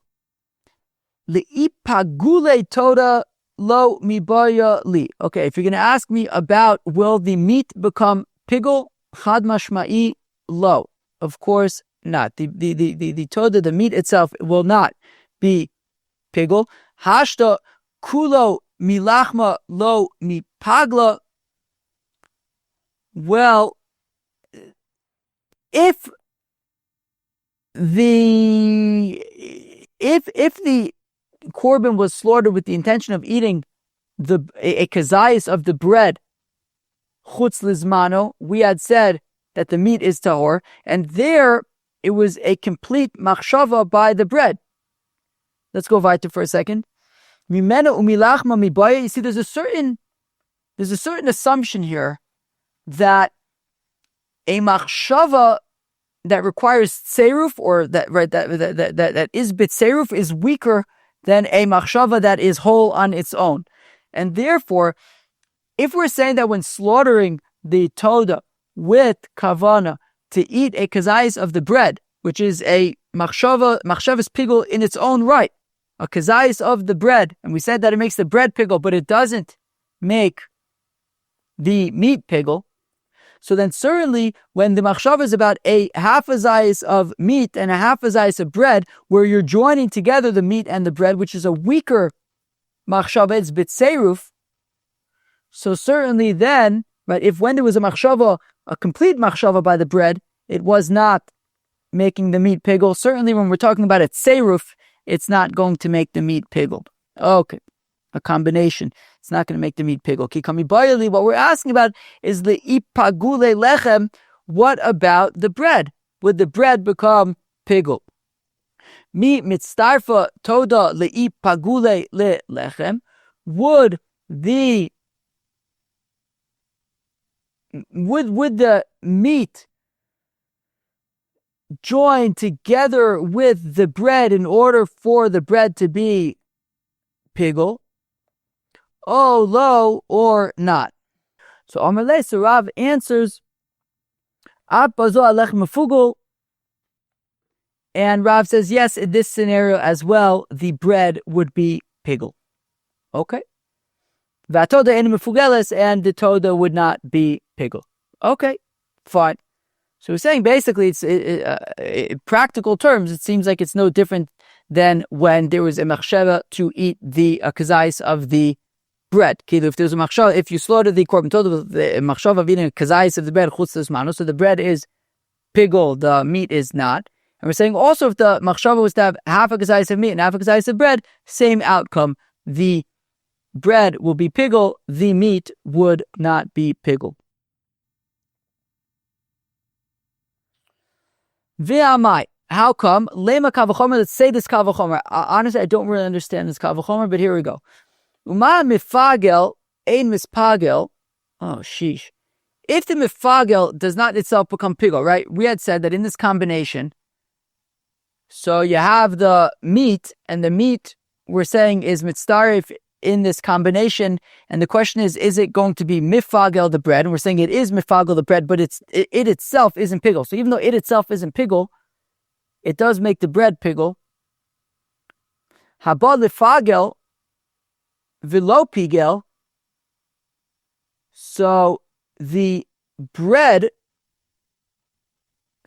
Li'ipagule toda lo mibaya li. Okay, if you're going to ask me about will the meat become pigul, chad mashma'i lo. Of course not. The toda, the meat itself, will not be pigul. Hashta kulo milachma lo mipagla. Well, if the korban was slaughtered with the intention of eating a kazayis of the bread, chutz lizmano, we had said that the meat is tahor, and there it was a complete machshava by the bread. Let's go weiter for a second. Mimena umilachma mibaya. You see, there's a certain assumption here that a machshava that requires tseruf, or that is bitseruf, is weaker than a machshava that is whole on its own. And therefore, if we're saying that when slaughtering the toda with kavana to eat a kazayis of the bread, which is a machshavas pigul in its own right, a kazayis of the bread, and we said that it makes the bread pigul, but it doesn't make the meat pigul, so then certainly when the machshava is about a half a zayis of meat and a half a zayis of bread, where you're joining together the meat and the bread, which is a weaker machshava, it's bitseruf. So certainly then, right, if when there was a machshava, a complete machshava by the bread, it was not making the meat pigul. Certainly when we're talking about a tseruf, it's not going to make the meat pigul. Okay, a combination. It's not going to make the meat pigul. Kikami bayali. What we're asking about is the ipagule lechem. What about the bread? Would the bread become pigul? Mi mitztarfa toda leipagule le lechem. Would the meat join together with the bread in order for the bread to be pigul? Oh, lo, or not? So Amalei, so Rav answers, and Rav says, yes, in this scenario as well, the bread would be pigul. Okay. Vatoda en mefugeles, and the toda would not be pigul. Okay, fine. So we're saying basically, it's in practical terms, it seems like it's no different than when there was a machshava to eat the kazayis of the bread. If there's a machshava, if you slaughter the korban toda, the machshava of eating a kazayis of the bread, chutz l'zmano, so the bread is pigul, the meat is not. And we're saying also if the machshava was to have half a kazayis of meat and half a kazayis of bread, same outcome. The bread will be pigul, the meat would not be pigul. V'amai, how come? Lema kavachomer, let's say this kavachomer. Honestly, I don't really understand this kavachomer, but here we go. Uma mifagel, ein mispagel. Oh, sheesh. If the mifagel does not itself become pigul, right? We had said that in this combination, so you have the meat, and the meat we're saying is mitzdarif in this combination, and the question is it going to be mifagel the bread? And we're saying it is mifagel the bread, but it itself isn't pigul. So even though it itself isn't pigul, it does make the bread pigul. Haba lifagel v'lo pigel. So the bread,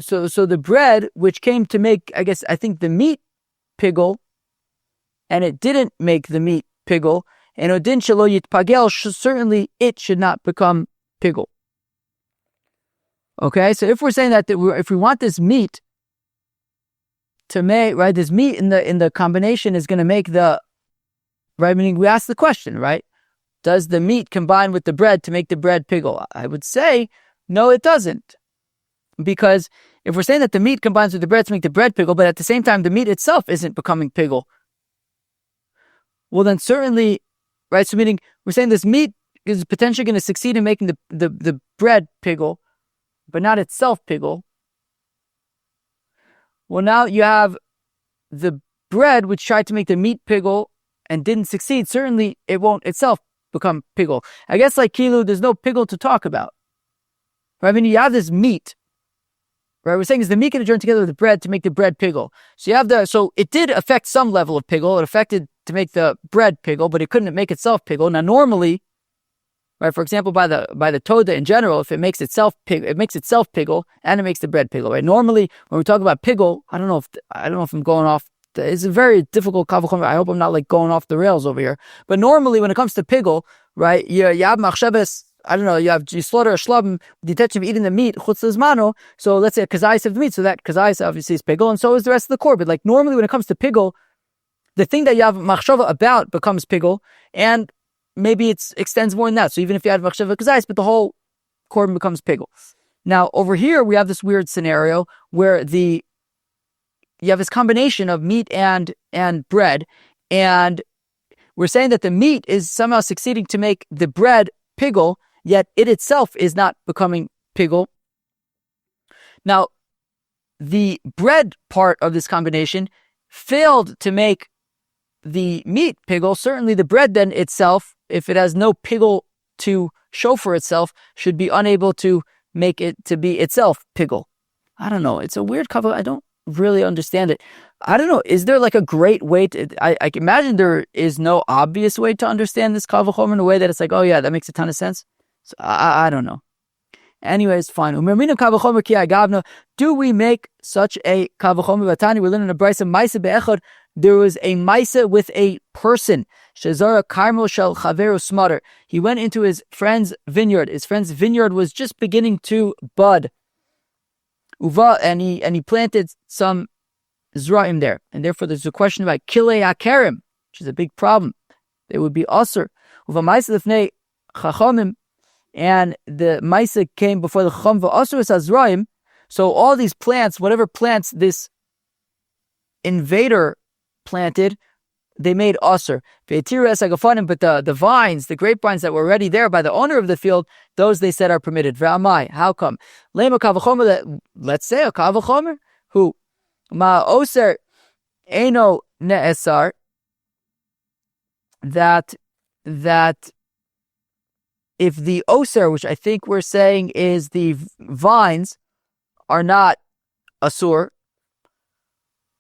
so the bread which came to make, I think the meat pigul, and it didn't make the meat pigul, and odin shelo yitpagel, certainly it should not become pigul. Okay, so if we're saying that if we want this meat to make, right, this meat in the combination is going to make the, right, meaning we ask the question, right, does the meat combine with the bread to make the bread pigul? I would say no, it doesn't, because if we're saying that the meat combines with the bread to make the bread pigul, but at the same time the meat itself isn't becoming pigul, well, then certainly, right, so meaning we're saying this meat is potentially going to succeed in making the bread pigul, but not itself pigul. Well, now you have the bread which tried to make the meat pigul and didn't succeed. Certainly, it won't itself become pigul. I guess like kilu, there's no pigul to talk about. Right? I mean, you have this meat, right? We're saying is the meat going to join together with the bread to make the bread pigul. So you have so it did affect some level of pigul. It affected to make the bread pigul, but it couldn't make itself pigul. Now, normally, right, for example, by the toda in general, if it makes itself pigul, and it makes the bread pigul. Right? Normally, when we talk about pigul, I don't know if I'm going off. It's a very difficult kavachomer. I hope I'm not like going off the rails over here. But normally, when it comes to pigul, right, you have machshavas. I don't know. You slaughter a shlabim, the intention of eating the meat chutz l'zmano. So let's say a kazayis of the meat. So that kazayis obviously is pigul, and so is the rest of the korban. Like normally, when it comes to pigul, the thing that you have machshava about becomes pigul, and maybe it extends more than that. So even if you had machshava kazayis, but the whole korban becomes pigul. Now over here we have this weird scenario where you have this combination of meat and bread, and we're saying that the meat is somehow succeeding to make the bread pigul, yet it itself is not becoming pigul. Now, the bread part of this combination failed to make the meat pigul. Certainly the bread then itself, if it has no pigul to show for itself, should be unable to make it to be itself pigul. I don't know. It's a weird cover. I don't really understand it. I don't know. Is there like a great way to, I can imagine there is no obvious way to understand this kal v'chomer in a way that it's like, oh yeah, that makes a ton of sense. So I don't know. Anyways, fine. Do we make such a kal v'chomer? Batani, we're learning a brisa maisa be'echad. There was a maisa with a person. Shezara karmel shel chaveru smatter. He went into his friend's vineyard. His friend's vineyard was just beginning to bud. Uva, and he planted some zra'im there. And therefore there's a question about kilei akarim, which is a big problem. They would be asur. Uva maisa lefnei chachamim. And the Maisa came before the Chum v'Asur Azraim. So all these plants, whatever plants this invader planted, they made Asur. But the vines, the grapevines that were already there by the owner of the field, those they said are permitted. V'amai, how come? Let's say a kal v'chomer who ma oser eno ne'esar, that if the oser, which I think we're saying is the vines, are not asur,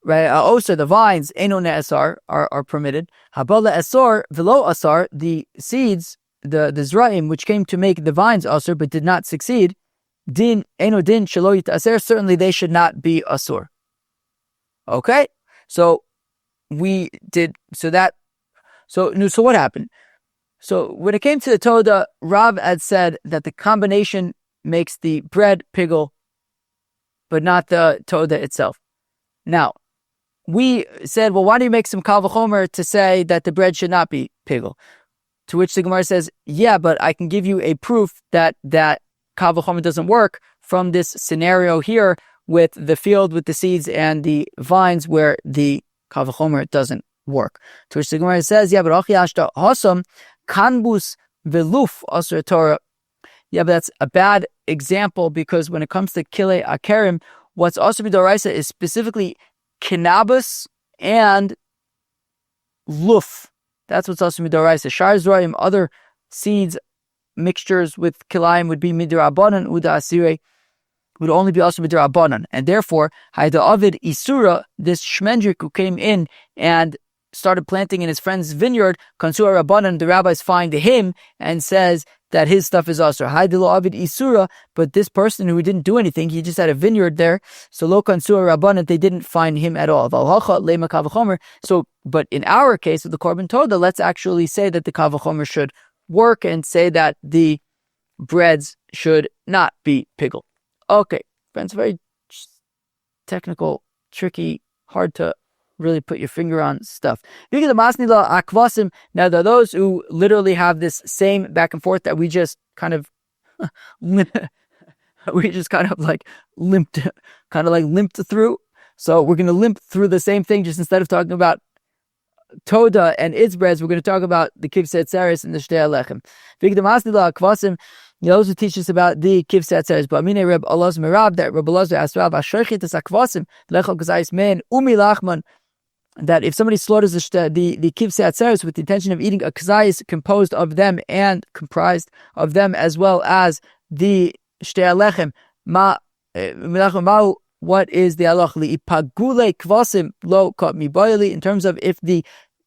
right? Oser, the vines, eno ne'asar, are permitted. Habala asar, velo asar, the seeds, the zra'im, which came to make the vines asur, but did not succeed, din, eno din, shelo yitaser, certainly they should not be asur. Okay? So what happened? So when it came to the Toda, Rav had said that the combination makes the bread pigul, but not the Toda itself. Now, we said, well, why do you make some kal v'chomer to say that the bread should not be pigul? To which the Gemara says, yeah, but I can give you a proof that kal v'chomer doesn't work from this scenario here with the field with the seeds and the vines where the kal v'chomer doesn't work. To which the Gemara says, yeah, but achi ashta hasam kanbus veluf asur Torah. Yeah, but that's a bad example because when it comes to kilei akarim, what's also b'doraisa is specifically kinabus and luf. That's what's also b'doraisa. Shar zraim, other seeds, mixtures with kilayim would be midrabanan, uda asire would only be also midrabanan. And therefore, hayda avid isura, this shmendrik who came in and started planting in his friend's vineyard, Kansua Rabbanan, the rabbis find him and says that his stuff is asur. Haidilo Avid Isura, but this person who didn't do anything, he just had a vineyard there, so Lo Kansua Rabbanan, they didn't find him at all. So, but in our case of the korban toda, let's actually say that the kal v'chomer should work and say that the breads should not be pigul. Okay, friends, very technical, tricky, hard to really put your finger on stuff. Now there are those who literally have this same back and forth that we just kind of limped through. So we're going to limp through the same thing, just instead of talking about Toda and its breads, we're going to talk about the kivsei atzeres and the shtei alechem. Those who teach us about the kivsei atzeres, but Amine Reb Elazar Merab, that Reb Elazar asked Rav, Asherchit es akvasim lechol kazayis men umi lachman, that if somebody slaughters the kivsei atzeres with the intention of eating a kazayis composed of them and comprised of them, as well as the shtei alechem, what is the halach li ipagule kvasim lo kat mibayli, in terms of if the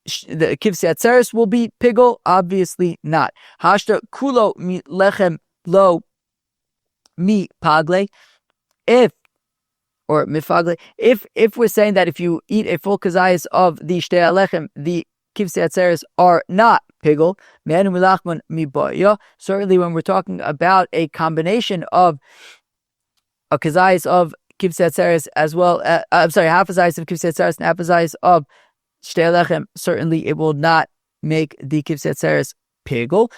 kivsei atzeres will be pigul? Obviously not. Hashta kulo mi lechem lo mi pagle, if we're saying that if you eat a full kazayis of the shtei alechem, the kivsei atzeres are not pigul. Certainly when we're talking about a combination of a kazayis of kivsei atzeres as well, half a zayis of kivsei atzeres and half a zayis of shtei alechem, certainly it will not make the kivsei atzeres pigul.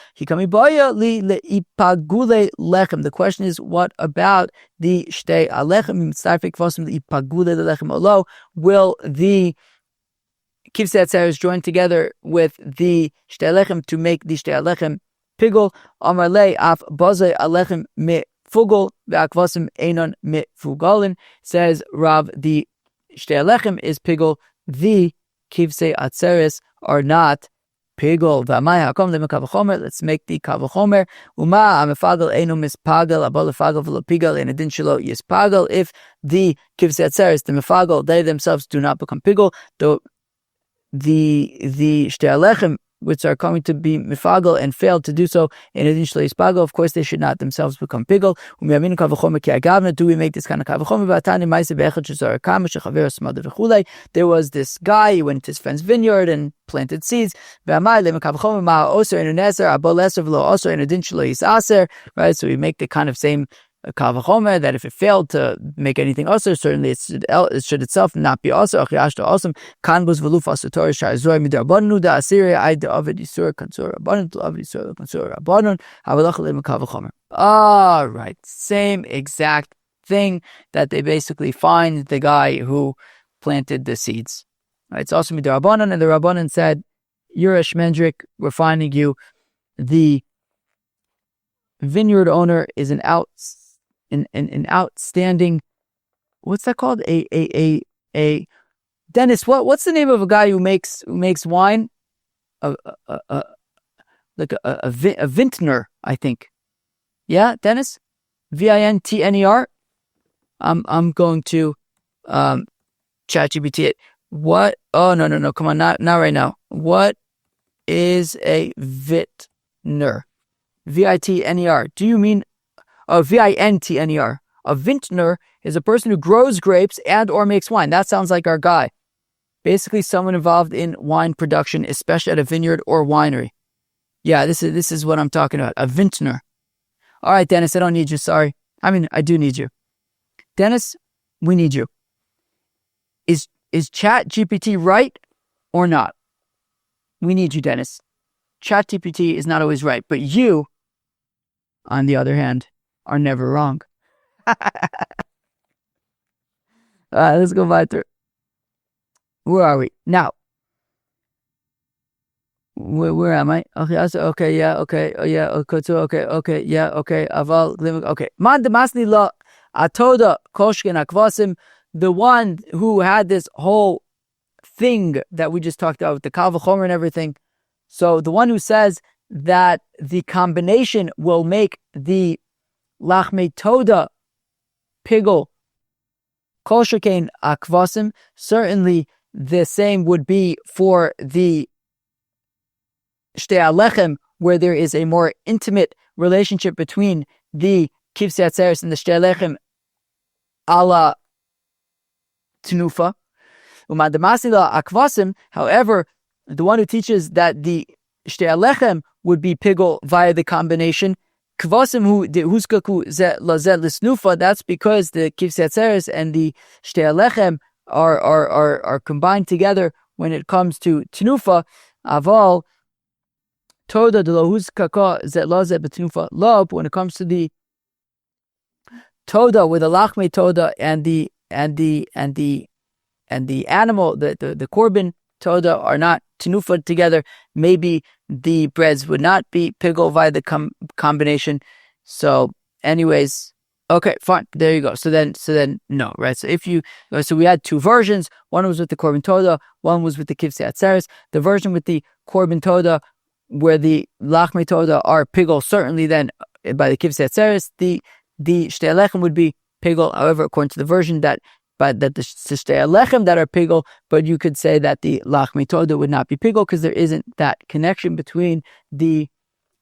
The question is, what about the shtei alechem? Will the kivsei atzeres join together with the shtei alechem to make the shtei alechem pigul? Amar le af bazei alechem me mifugol ve'akvasim einon mifugalin. Says Rav, the shtei lechem is pigul, the kivsei atzeres are not pigul. V'amai hakom lemekavachomer. Let's make the kavachomer. Uma amefagel einon mispagel abol lefagel v'lo pigul in adin shelo yispagel. If the kivsei atzeres, the mefagel, they themselves do not become pigul, though the shtei lechem, which are coming to be mifagel and failed to do so in addition to ispagel, of course they should not themselves become pigul. Do we make this kind of kavachomer? There was this guy, he went to his friend's vineyard and planted seeds. Right, so we make the kind of same kavachomer that if it failed to make anything also, certainly it should itself not be also. Awesome. Kanbus veluf asutor shazoi midarbanu da Assyria I de avid isur kansur abanun to avid isur kansur abanun havalach lim kavachomer. All right, same exact thing that they basically find the guy who planted the seeds. Right, it's also midarabanan, and the rabbanan said, "You're a shmendrik. We're finding you." The vineyard owner is an outstanding, what's that called? A Dennis, what's the name of a guy who makes wine? Like a vintner, I think. Yeah, Dennis? VINTNER? I'm going to ChatGPT it. What? Oh no, come on, not right now. What is a vintner? VITNER. Do you mean VINTNER? A vintner is a person who grows grapes and or makes wine. That sounds like our guy. Basically, someone involved in wine production, especially at a vineyard or winery. Yeah, this is what I'm talking about. A vintner. All right, Dennis, I don't need you. Sorry. I mean, I do need you. Dennis, we need you. Is ChatGPT right or not? We need you, Dennis. ChatGPT is not always right, but you, on the other hand, are never wrong. All right, let's go weiter. Where are we now? Where am I? Okay, yeah, okay, oh yeah, okay, yeah, okay. Aval, okay. Man demasni la atoda koshken akvasim. The one who had this whole thing that we just talked about with the kal v'chomer and everything. So the one who says that the combination will make the lachmei toda pigul kol shekain akvasim, certainly the same would be for the shtei alechem, where there is a more intimate relationship between the kivsei atzeres and the shtei alechem ala tenufa. However, the one who teaches that the shtei alechem would be pigul via the combination, kvasim hu de huskaku lazet lisnufa. That's because the kivsei atzeres and the shtei alechem are combined together when it comes to tenufa. Aval toda de lo huskaka zet lazet betenufa love. When it comes to the toda with the lachmei toda and the animal, the korbin toda are not tenufa together, maybe the breads would not be pigul via the combination. So anyways, okay, fine, there you go. So then no, right? So so we had two versions. One was with the korbin toda, one was with the kivsei atzeres. The version with the korbin toda, where the lachmei toda are pigul, certainly then by the kivsei atzeres, the shtei alechem would be pigul. However, according to the version that the shtei alechem that are pigul, but you could say that the lachmei toda would not be pigul because there isn't that connection between the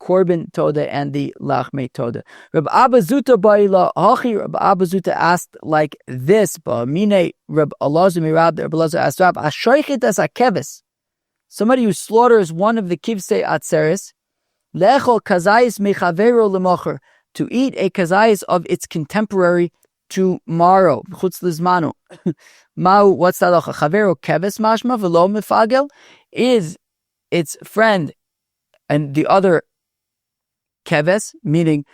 korbin toda and the lachmei toda. Reb Abba Zuta ba'ila hachi. Reb Abba Zuta asked like this. Ba'amine Reb Elazar mirab. Reb Elazar asked Rab, ashoichet as a keves, somebody who slaughters one of the kivsei atzeres, lechol kazayis mechavero lemocher, to eat a kazayis of its contemporary tomorrow. Chutz lizmanu. Mau, what's that? Chavero keves mashma v'lo mefagel, is its friend and the other keves, meaning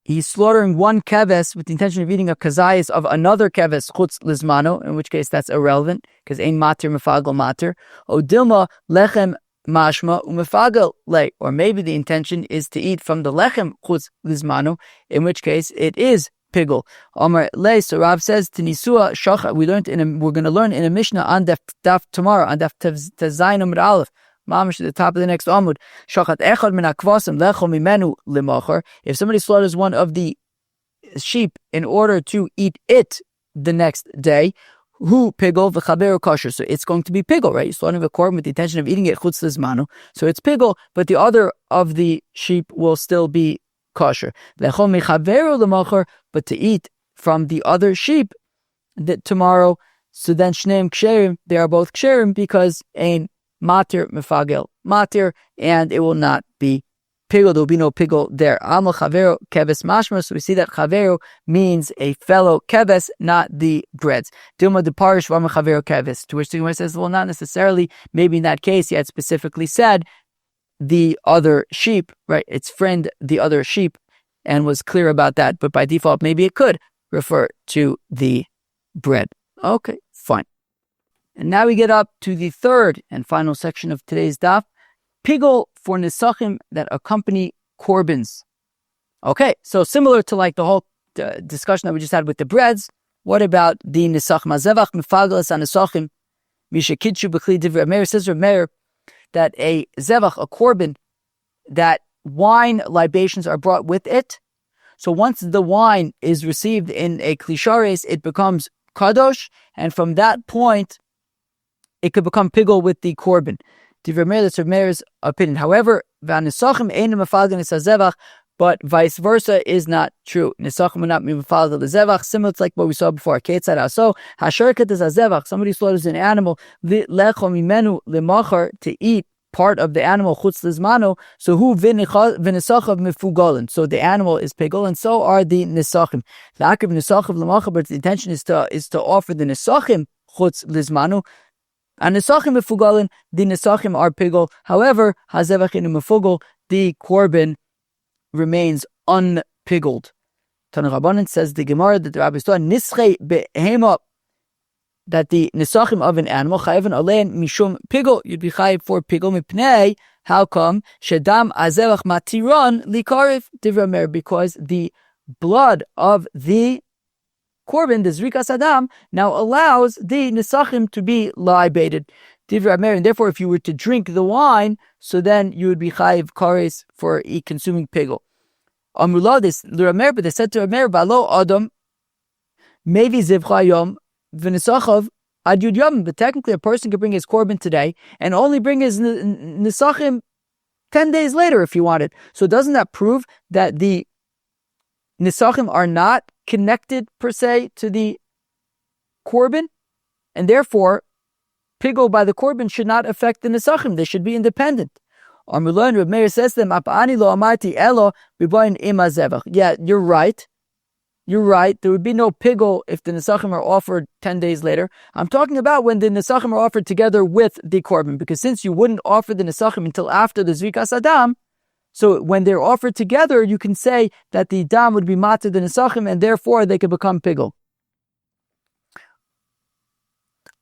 he's slaughtering one keves with the intention of eating a kazayis of another keves, chutz lizmano, in which case that's irrelevant because ein matir mefagel matir. O dilma lechem mashma umefagel le, or maybe the intention is to eat from the lechem chutz lizmanu, in which case it is pigul. Omar le, so Rav says to nisua shachat. We're going to learn in a Mishnah on daf tomorrow on daf tezayin amud aleph, mamish at the top of the next amud. Shachat echad min hakvasim lechol mimenu limacher. If somebody slaughters one of the sheep in order to eat it the next day, who pigul v'chaberu kosher. So it's going to be pigul, right? You're slaughtering a korban with the intention of eating it chutz lizmanu. So it's pigul, but the other of the sheep will still be kosher. Lechol mechaveru l'macher, but to eat from the other sheep that tomorrow, so then shneim ksherim, they are both ksherim because ein matir mefagel matir, and it will not be pigul. There will be no pigul there. Amal chaveru keves mashma. So we see that chaveru means a fellow keves, not the breads. Dilma de parish v'amal chaveru keves. To which the Gemara says, well, not necessarily. Maybe in that case, he had specifically said the other sheep, right? Its friend, the other sheep, and was clear about that. But by default, maybe it could refer to the bread. Okay, fine. And now we get up to the third and final section of today's daf. Pigul for nisachim that accompany korbins. Okay, so similar to like the whole discussion that we just had with the breads, what about the nisachim? Azevach mefaglas an nisachim mishakitshu b'chli divrei Meir. Says Meir that a zevach, a korbin, that wine libations are brought with it. So once the wine is received in a klishares, it becomes kadosh, and from that point, it could become pigul with the korbin. Divrei Meir, that's Meir's opinion. However, v'anisachim einam mefagel nisazevach, but vice versa is not true. Nisachim will not be mefagel lezevach, similar to like what we saw before. Ketzad aso hasherket is azevach. Somebody slaughters an animal lecho mimenu lemachar, to eat part of the animal chutz lizmanu. So who v'nisachav mefugolin. So the animal is pigul, and so are the nisachim. La'akiv nisachav lemachar, but the intention is to offer the nisachim chutz lizmanu. And nisachim mefugolin, the nisachim are pigul. However, hazevach inu mefugol, the korban remains unpiggled. Tana Rabbanan says the Gemara that the rabbis taught nischei behema, that the nisachim of an animal chayavan alein mishum pigul, you'd be chayav for pigul mipnei. How come? Shedam azevach matiron likarif divrei Meir, because the blood of the korban, the zrikas adam, now allows the nisachim to be libated. Divrei Meir, and therefore, if you were to drink the wine, so then you would be chayiv kares for consuming pigul. Amrullah, this Meir, but they said to Meir, "Balo adam, maybe zivchayom v'nisachav ad yud yom." But technically, a person could bring his korban today and only bring his nisachim 10 days later if he wanted. So doesn't that prove that the nisachim are not connected per se to the korban, and therefore pigul by the korban should not affect the nisachim? They should be independent. Amrullah, and Reb Meir says to them, "Apa'ani lo amarti elo b'boyin ima zevach." Yeah, you're right. You're right. There would be no pigul if the nisachim are offered 10 days later. I'm talking about when the nisachim are offered together with the korban, because since you wouldn't offer the nisachim until after the zrikas adam, so when they're offered together, you can say that the dam would be matir the nisachim, and therefore they could become pigul.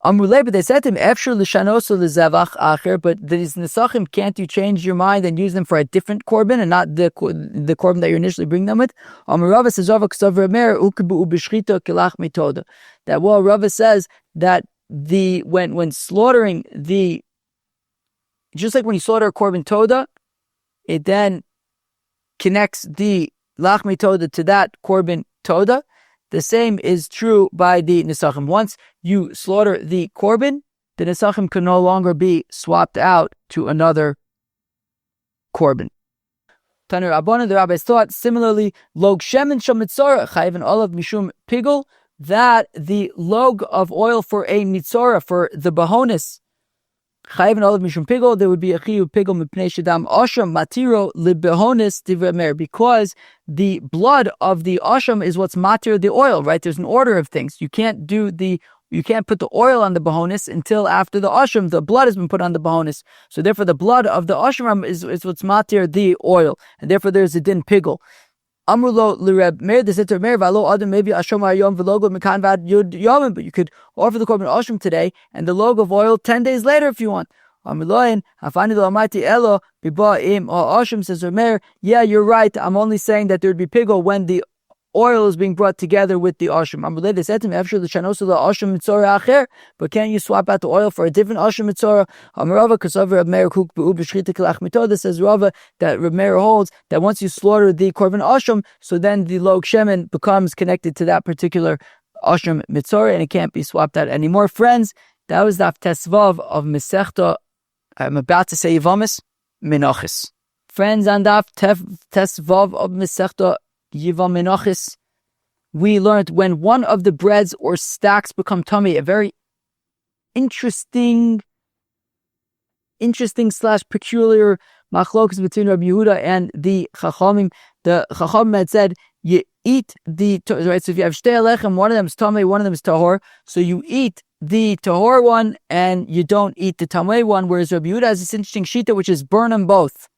Amruleh, but they said to him, "Efshur l'shanoso l'zevach acher." But these nisachim, can't you change your mind and use them for a different korban and not the korban that you initially bring them with? Amrullah says, that well, Rava says that when slaughtering the, just like when you slaughter a korban toda, it then connects the lachmi toda to that korban toda. The same is true by the nisachim. Once you slaughter the korban, the nisachim can no longer be swapped out to another korban. Tanur Abana, the rabbis thought similarly, log shemen shamitzora chayven olav mishum pigul, that the log of oil for a mitzora, for the bahonis, chayven olav mishum pigul, there would be a chiyu pigul mipnei shedam asham matiro libehonis divrei Meir, because the blood of the asham is what's matir the oil, right? There's an order of things. You can't put the oil on the bahonis until after the asham, the blood has been put on the bahonis. So therefore the blood of the asham is what's matir the oil, and therefore there's a din pigul. Amrulo l'Reb Meir, they said to Meir, "V'alo adam maybe asham hayom v'logo mekan vad yud yomim," but you could offer the korban asham today and the log of oil 10 days later if you want. Amiloin, Hafani lo amati elo, biba im or ashim, says Rameir, yeah, you're right. I'm only saying that there would be pigul when the oil is being brought together with the ashim. Amalei said to me, after the chanosu the ashim mitzora acher, but can't you swap out the oil for a different ashim mitzora? Amarava kasaver Rameir kuk be'u b'shchita kilach mitoda, says Rava that Rameir holds that once you slaughter the korban ashim, so then the log shemen becomes connected to that particular ashim mitzora, and it can't be swapped out anymore. Friends, that was Daf Tesvav of Masechta. I'm about to say Yomi Menachos. Friends, on Daf Tesvav of Masechta Yomi Menachos, we learned when one of the breads or stacks become tamei, a very interesting / peculiar machlokas between Rabbi Yehuda and the Chachamim. The Chachamim had said, you eat the, right, so if you have shtei lechem, one of them is tamei, one of them is tahor, so you eat the tahor one and you don't eat the tamei one, whereas Rabbi Yehuda has this interesting shita, which is burn them both.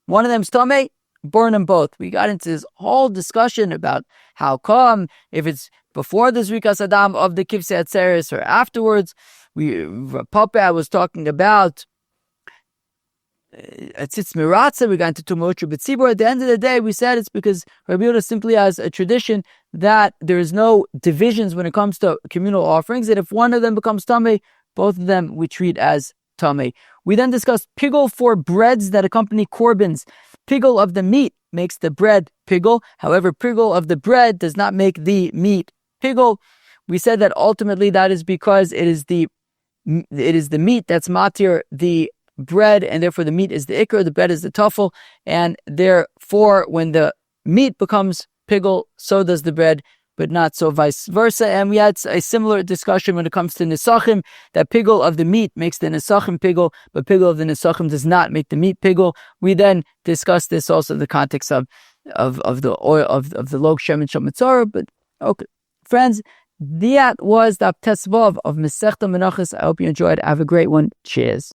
One of them is tamei, burn them both. We got into this whole discussion about how come, if it's before the Zrikas Adam of the Kivsei Atzeres or afterwards. Papa was talking about Tzitz Miratza, we got into Tumotru B'tzibur. At the end of the day, we said it's because Rabbi Yehuda simply has a tradition that there is no divisions when it comes to communal offerings, and if one of them becomes tamei, both of them we treat as tamei. We then discussed pigul for breads that accompany korbins. Pigul of the meat makes the bread pigul. However, pigul of the bread does not make the meat pigul. We said that ultimately that is because it is the meat that's matir the bread, and therefore the meat is the ikr, the bread is the tafel, and therefore when the meat becomes pigul, so does the bread, but not so vice versa. And we had a similar discussion when it comes to nisachim, that pigul of the meat makes the nisachim pigul, but pigul of the nisachim does not make the meat pigul. We then discussed this also in the context of the oil of the log shemen shel mitzora. But okay, friends, that was the Tesvav of Masechta Menachos. I hope you enjoyed. Have a great one. Cheers.